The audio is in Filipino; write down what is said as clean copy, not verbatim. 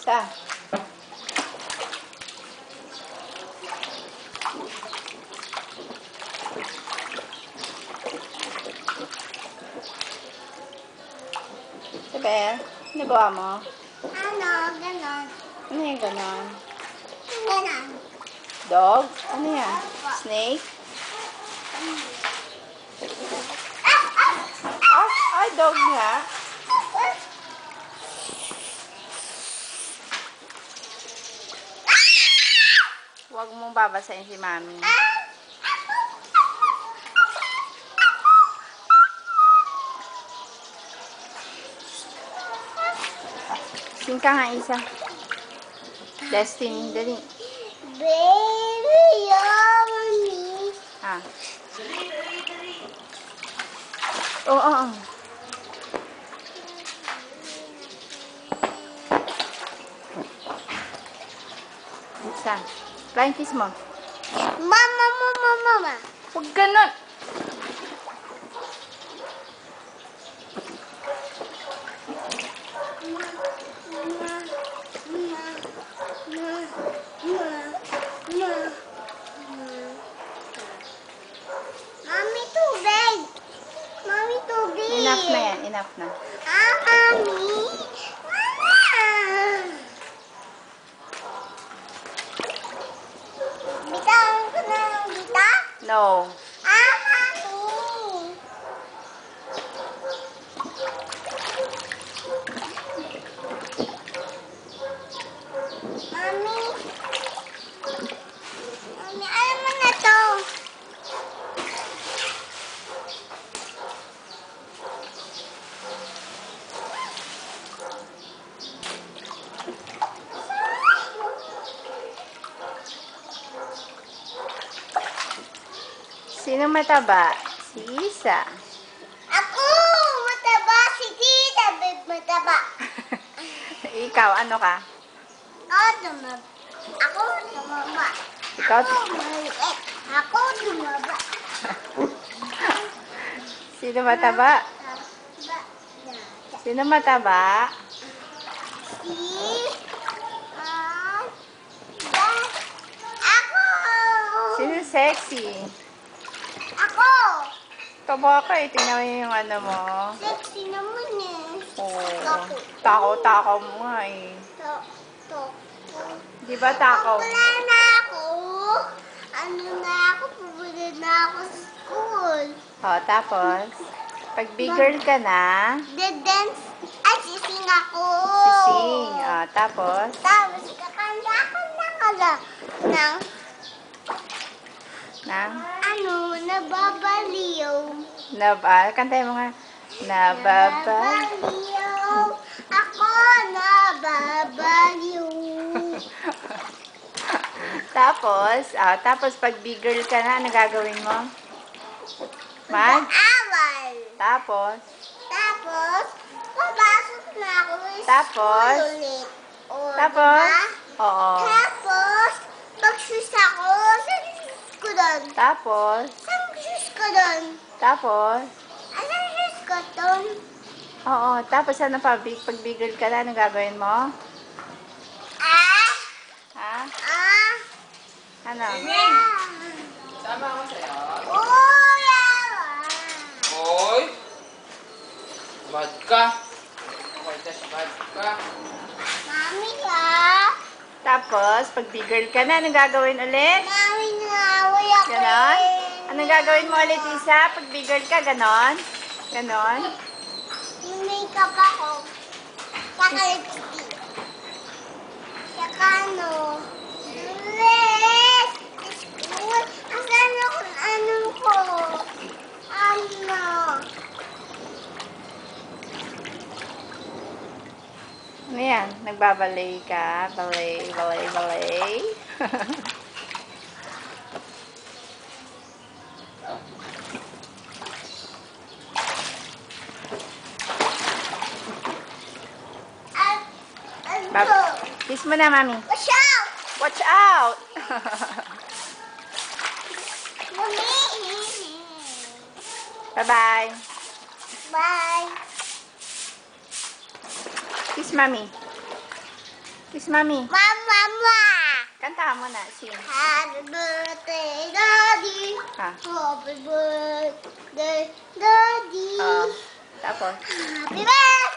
Sa? Sabi, nagawa mo? Ano, ganon. Ano yung ganon? Ganon. Dog? Ano yan? Snake? Ay, dog nga. Huwag mong babasahin si Mami. Sing ka nga isa. Destiny, dali. Baby, yummy. Ah. Oo. Isa. Flying kiss mo. Mama, mama, mama. Huwag ganun. Mami, tubig. Mami, tubig. Enough na yan. Enough na. Mami. Mama. Bitawan ko na ng bita? No. Mami. Mami. Mami, alam mo na to. Sino mataba? Si Isa. Ako! Mataba si Tita. Big mataba. Ikaw, ano ka? Tumaba. Ako tumaba. Ikaw? Ako maliit. Ako tumaba. Sino mataba? Taba. Sino mataba? Si... Ah... Da- Ako! Sino sexy? Ako! Taba ka eh. Tingnan mo yung ano mo. Sexy naman eh. Oh. Takaw-takaw mo nga eh. To. Di ba takaw? Wala na ako. Ano na ako? Pupunta na ako sa school. Oh, tapos, pag big girl ka na, The-dance. Ay, sising ako. sising. Oh, tapos, Tapos, kakanta ako ng nang, nababaliw. kantay mo nga. Nababa. Nababaliw. Ako nababaliw. Tapos pag big girl ka na, ano gagawin mo? Awal. Tapos, Papasok na ako sa Tapos? school ulit. O, Tapos? diba? Oo. Tapos, pag-shoes ako, saan shoes ko doon? Tapos, Saan shoes ko doon? tapos, Asan shoes ko doon? oo. Tapos, ano pa? Pag big girl ka na, ano gagawin mo? Ah! Ha? Ah! Ano? Sama ako sa'yo. Uy! Hoy! Bad ka. Okay, tas bad ka. Mami ka? Tapos, pag big girl ka na, ano gagawin ulit? Mami, nawaway ako Ganon? eh. Anong gagawin mo ulit, Isa? Pag big girl ka, ganon? Ganon? Yung makeup ako. Saka lipstick. Saka ano? Dress! School! Asan ako? Anong ko? Ano? Ano yan? Nagbabalay ka? Balay. Ano? Kiss mo na, Mami. Watch out! Watch out! Mami! Bye-bye. Bye! Kiss, Mami. Kiss mami. Mama! Kanta mo na. Sing. Happy birthday, Daddy! Ha? Happy birthday, Daddy! Oh. Tapos. Happy birthday!